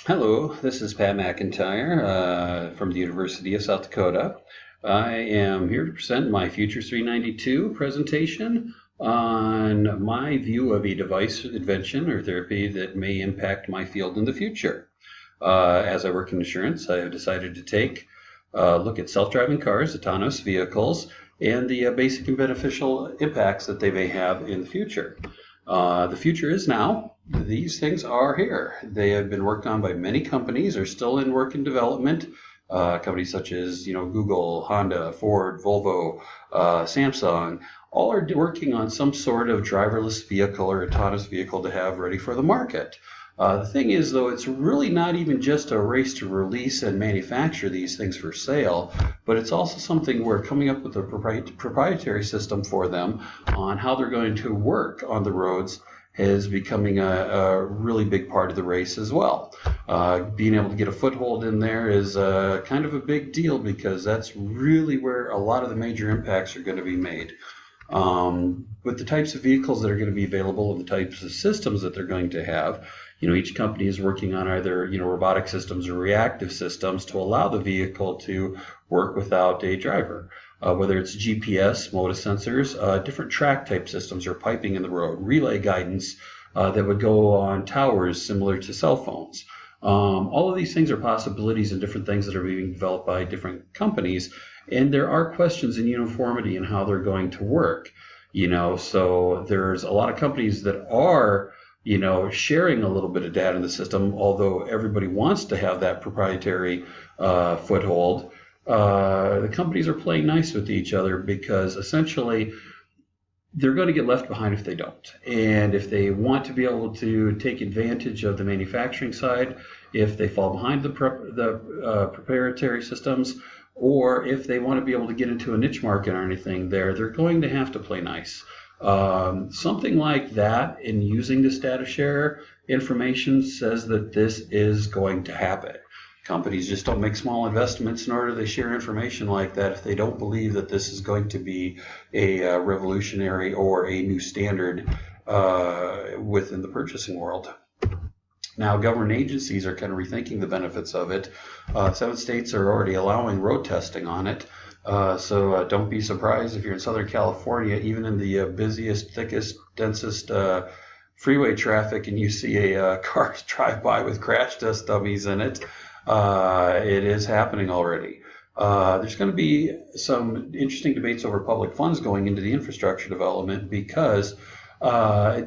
Hello, this is Pat McIntyre from the University of South Dakota. I am here to present my Future 392 presentation on my view of a device invention or therapy that may impact my field in the future. As I work in insurance, I have decided to take a look at self-driving cars, autonomous vehicles, and the basic and beneficial impacts that they may have in the future. The future is now. These things are here. They have been worked on by many companies, are still in work and development. Companies such as Google, Honda, Ford, Volvo, Samsung, all are working on some sort of driverless vehicle or autonomous vehicle to have ready for the market. The thing is, though, it's really not even just a race to release and manufacture these things for sale, but it's also something we're coming up with a proprietary system for them on how they're going to work on the roads is becoming a really big part of the race as well. Being able to get a foothold in there is kind of a big deal because that's really where a lot of the major impacts are going to be made. With the types of vehicles that are going to be available and the types of systems that they're going to have, each company is working on either, robotic systems or reactive systems to allow the vehicle to work without a driver. Whether it's GPS, MODIS sensors, different track type systems or piping in the road, relay guidance that would go on towers similar to cell phones. All of these things are possibilities and different things that are being developed by different companies. And there are questions in uniformity in how they're going to work. So there's a lot of companies that are sharing a little bit of data in the system, although everybody wants to have that proprietary foothold. The companies are playing nice with each other because essentially they're going to get left behind if they don't. And if they want to be able to take advantage of the manufacturing side, if they fall behind the proprietary systems, or if they want to be able to get into a niche market or anything there, they're going to have to play nice. Something like that in using this data share information says that this is going to happen. Companies just don't make small investments nor do they share information like that if they don't believe that this is going to be a revolutionary or a new standard within the purchasing world. Now, government agencies are kind of rethinking the benefits of it. 7 states are already allowing road testing on it. So don't be surprised if you're in Southern California, even in the busiest, thickest, densest freeway traffic, and you see a car drive by with crash test dummies in it. It is happening already. There's going to be some interesting debates over public funds going into the infrastructure development because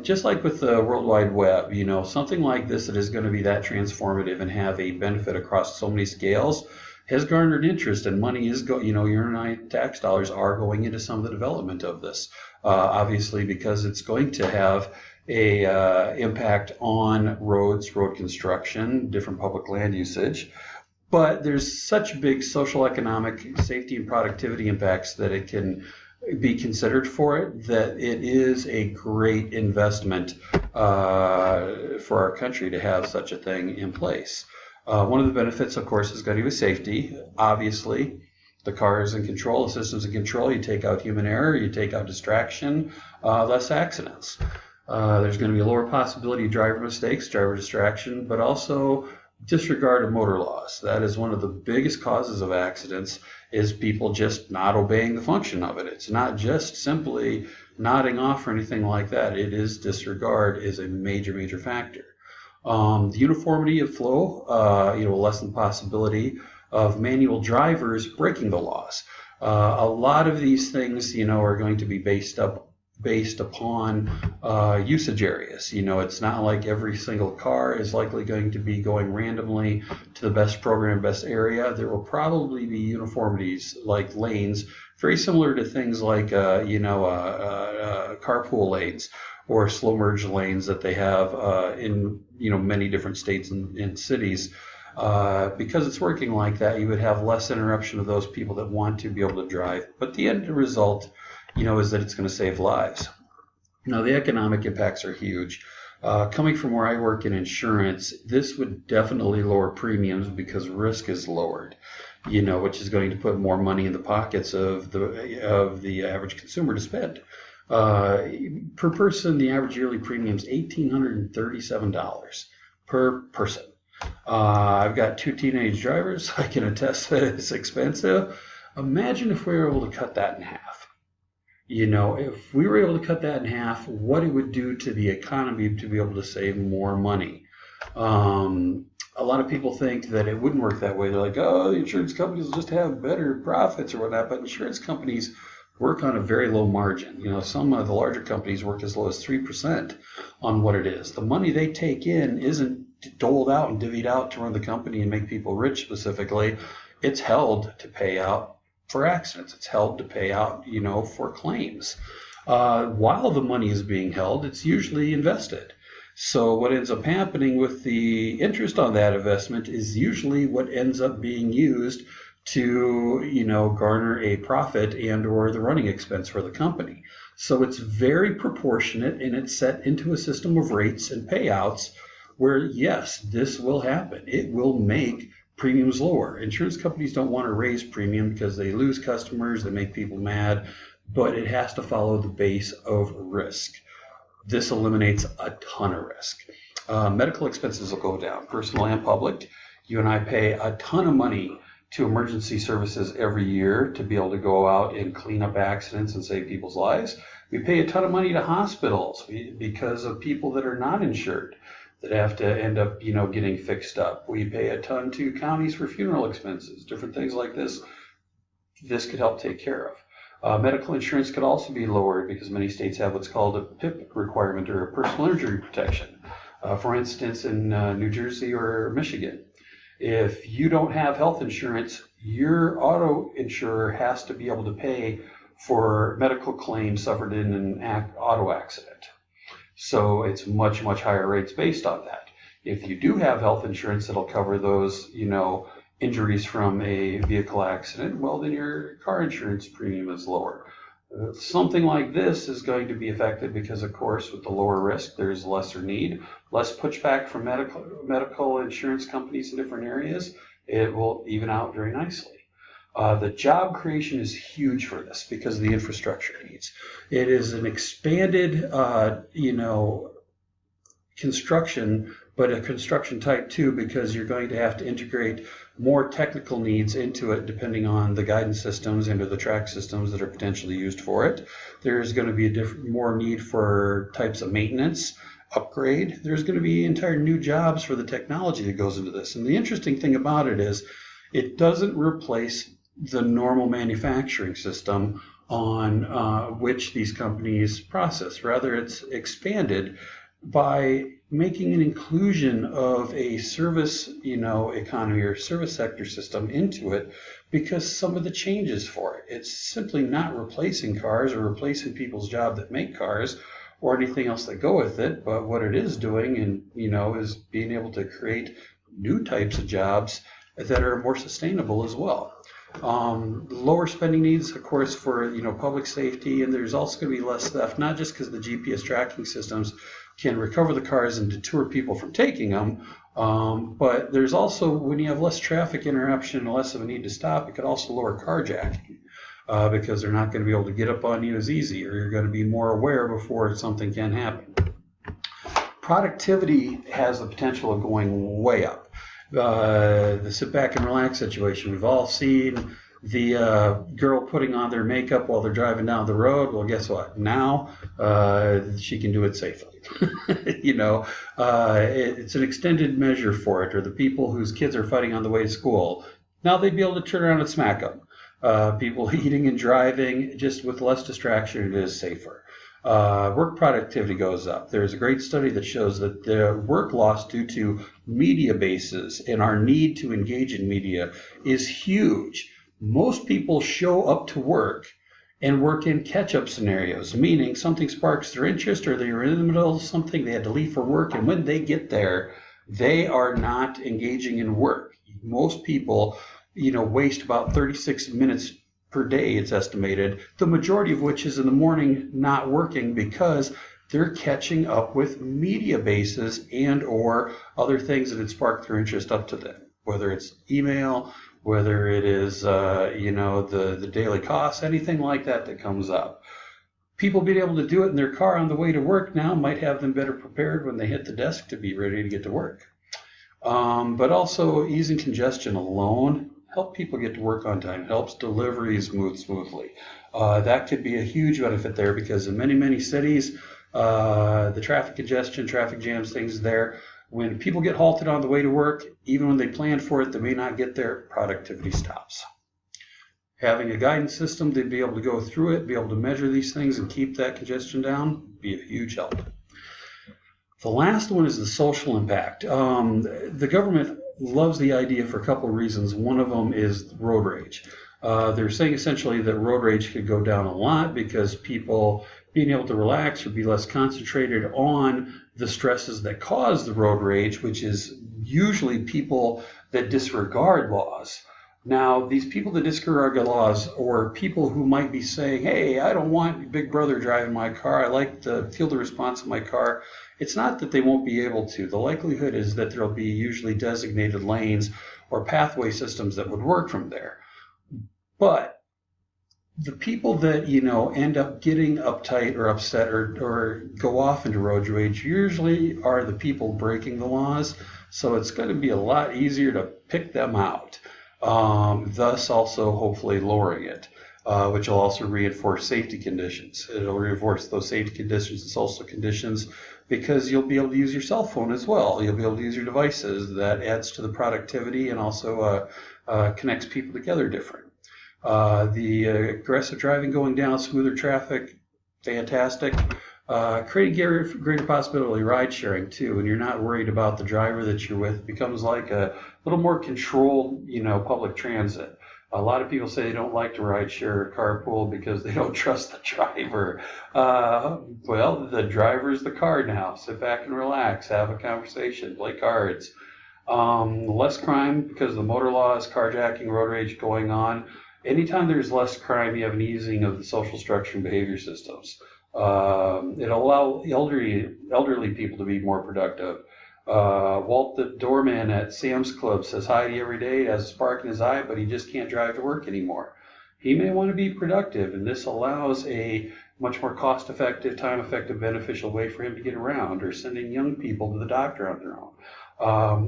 just like with the World Wide Web, something like this that is going to be that transformative and have a benefit across so many scales has garnered interest, and money is your and I tax dollars are going into some of the development of this. Obviously, because it's going to have a impact on roads, road construction, different public land usage. But there's such big social, economic, safety, and productivity impacts that it can be considered for it, that it is a great investment for our country to have such a thing in place. One of the benefits, of course, is going to be safety. Obviously, the car is in control, the system's in control. You take out human error, you take out distraction, less accidents. There's going to be a lower possibility of driver mistakes, driver distraction, but also disregard of motor laws. That is one of the biggest causes of accidents, is people just not obeying the function of it. It's not just simply nodding off or anything like that. It is disregard is a major, major factor. The uniformity of flow, will lessen the possibility of manual drivers breaking the laws. A lot of these things, are going to be based upon usage areas. It's not like every single car is likely going to be going randomly to the best program, best area. There will probably be uniformities like lanes, very similar to things like carpool lanes or slow merge lanes that they have in many different states and cities. Because it's working like that, you would have less interruption of those people that want to be able to drive. But the end result, is that it's going to save lives. Now, the economic impacts are huge. Coming from where I work in insurance, this would definitely lower premiums because risk is lowered, which is going to put more money in the pockets of the average consumer to spend. Per person, the average yearly premium is $1,837 per person. I've got two teenage drivers. I can attest that it's expensive. Imagine if we were able to cut that in half. If we were able to cut that in half, what it would do to the economy to be able to save more money. A lot of people think that it wouldn't work that way. They're like, oh, the insurance companies will just have better profits or whatnot. But insurance companies work on a very low margin. Some of the larger companies work as low as 3% on what it is. The money they take in isn't doled out and divvied out to run the company and make people rich specifically. It's held to pay out for accidents. It's held to pay out, for claims. While the money is being held, it's usually invested. So what ends up happening with the interest on that investment is usually what ends up being used to, garner a profit and or the running expense for the company. So it's very proportionate, and it's set into a system of rates and payouts where, yes, this will happen. It will make premiums lower. Insurance companies don't want to raise premium because they lose customers, they make people mad, but it has to follow the base of risk. This eliminates a ton of risk. Medical expenses will go down, personal and public. You and I pay a ton of money to emergency services every year to be able to go out and clean up accidents and save people's lives. We pay a ton of money to hospitals because of people that are not insured that have to end up, getting fixed up. We pay a ton to counties for funeral expenses, different things like this. This could help take care of. Medical insurance could also be lowered because many states have what's called a PIP requirement, or a personal injury protection. For instance, in New Jersey or Michigan, if you don't have health insurance, your auto insurer has to be able to pay for medical claims suffered in an auto accident. So it's much, much higher rates based on that. If you do have health insurance that'll cover those, injuries from a vehicle accident, well, then your car insurance premium is lower. Something like this is going to be affected because, of course, with the lower risk, there's lesser need, less pushback from medical insurance companies in different areas. It will even out very nicely. The job creation is huge for this because of the infrastructure needs. It is an expanded, construction, but a construction type too, because you're going to have to integrate more technical needs into it depending on the guidance systems and the track systems that are potentially used for it. There's going to be more need for types of maintenance, upgrade. There's going to be entire new jobs for the technology that goes into this. And the interesting thing about it is it doesn't replace the normal manufacturing system on which these companies process. Rather, it's expanded by making an inclusion of a service, economy or service sector system into it, because some of the changes for it. It's simply not replacing cars or replacing people's job that make cars or anything else that go with it, but what it is doing, and is being able to create new types of jobs that are more sustainable as well. Lower spending needs, of course, for public safety, and there's also going to be less theft, not just because the GPS tracking systems can recover the cars and deter people from taking them, but there's also, when you have less traffic interruption and less of a need to stop, it could also lower carjacking because they're not going to be able to get up on you as easy, or you're going to be more aware before something can happen. Productivity has the potential of going way up. The sit back and relax situation. We've all seen the girl putting on their makeup while they're driving down the road. Well, guess what? Now she can do it safely. It's an extended measure for it. Or the people whose kids are fighting on the way to school, now they'd be able to turn around and smack them. People eating and driving, just with less distraction, it is safer. Work productivity goes up. There's a great study that shows that the work loss due to media bases and our need to engage in media is huge. Most people show up to work and work in catch-up scenarios, meaning something sparks their interest or they were in the middle of something, they had to leave for work, and when they get there, they are not engaging in work. Most people, waste about 36 minutes per day, it's estimated, the majority of which is in the morning not working because they're catching up with media bases and or other things that had sparked their interest up to them, whether it's email, whether it is the daily costs, anything like that comes up. People being able to do it in their car on the way to work now might have them better prepared when they hit the desk to be ready to get to work. But also easing congestion alone help people get to work on time, helps deliveries move smoothly. That could be a huge benefit there because in many cities, the traffic congestion, traffic jams, things there. When people get halted on the way to work, even when they planned for it, they may not get there, productivity stops. Having a guidance system to be able to go through it, be able to measure these things and keep that congestion down, be a huge help. The last one is the social impact. The government loves the idea for a couple of reasons. One of them is road rage. They're saying essentially that road rage could go down a lot because people being able to relax or be less concentrated on the stresses that cause the road rage, which is usually people that disregard laws. Now, these people that disregard laws or people who might be saying, hey, I don't want Big Brother driving my car, I like to feel the response of my car, it's not that they won't be able to. The likelihood is that there'll be usually designated lanes or pathway systems that would work from there. But the people that, end up getting uptight or upset or go off into road rage usually are the people breaking the laws. So it's going to be a lot easier to pick them out. Thus also hopefully lowering it, which will also reinforce safety conditions. It'll reinforce those safety conditions and social conditions because you'll be able to use your cell phone as well. You'll be able to use your devices. That adds to the productivity and also connects people together different. The aggressive driving going down, smoother traffic, fantastic. Creating greater possibility of ride sharing too, and you're not worried about the driver that you're with. It becomes like a little more controlled, public transit. A lot of people say they don't like to ride share or carpool because they don't trust the driver. Well, the driver's the car now. Sit back and relax, have a conversation, play cards. Less crime because of the motor laws, carjacking, road rage going on. Anytime there's less crime, you have an easing of the social structure and behavior systems. It'll allow elderly people to be more productive. Walt, the doorman at Sam's Club, says hi to you every day, has a spark in his eye, but he just can't drive to work anymore. He may want to be productive, and this allows a much more cost-effective, time-effective, beneficial way for him to get around, or sending young people to the doctor on their own.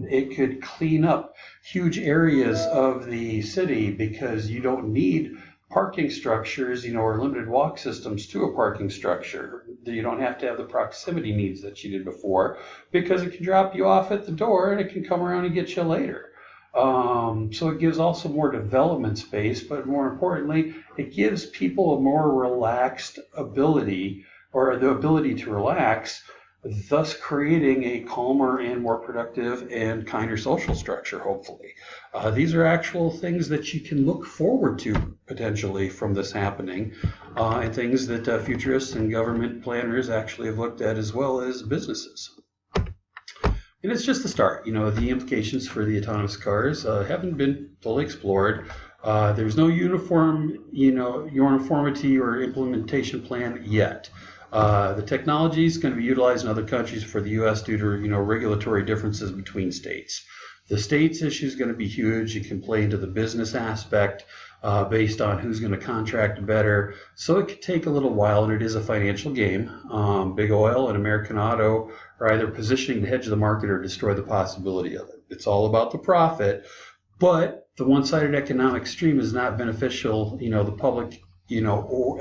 It could clean up huge areas of the city because you don't need parking structures, or limited walk systems to a parking structure. You don't have to have the proximity needs that you did before because it can drop you off at the door and it can come around and get you later. So it gives also more development space, but more importantly, it gives people a more relaxed ability or the ability to relax, thus creating a calmer and more productive and kinder social structure, hopefully. These are actual things that you can look forward to potentially from this happening, and things that futurists and government planners actually have looked at as well as businesses. And it's just the start. The implications for the autonomous cars haven't been fully explored. There's no uniformity or implementation plan yet. The technology is going to be utilized in other countries for the U.S. due to regulatory differences between states. The states issue is going to be huge. You can play into the business aspect based on who's going to contract better. So it could take a little while, and it is a financial game. Big Oil and American Auto are either positioning to hedge the market or destroy the possibility of it. It's all about the profit, but the one-sided economic stream is not beneficial, the public,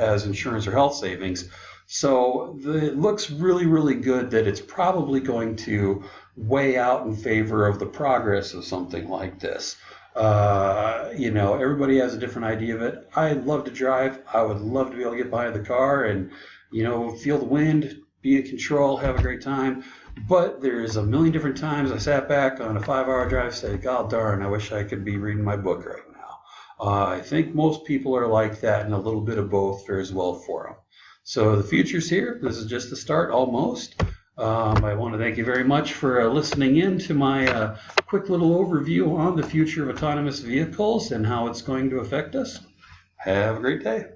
as insurance or health savings. So it looks really, really good that it's probably going to weigh out in favor of the progress of something like this. Everybody has a different idea of it. I love to drive. I would love to be able to get behind the car and, feel the wind, be in control, have a great time. But there's a million different times I sat back on a 5-hour drive and said, God darn, I wish I could be reading my book right now. I think most people are like that, and a little bit of both fares well for them. So the future's here. This is just the start, almost. I want to thank you very much for listening in to my quick little overview on the future of autonomous vehicles and how it's going to affect us. Have a great day.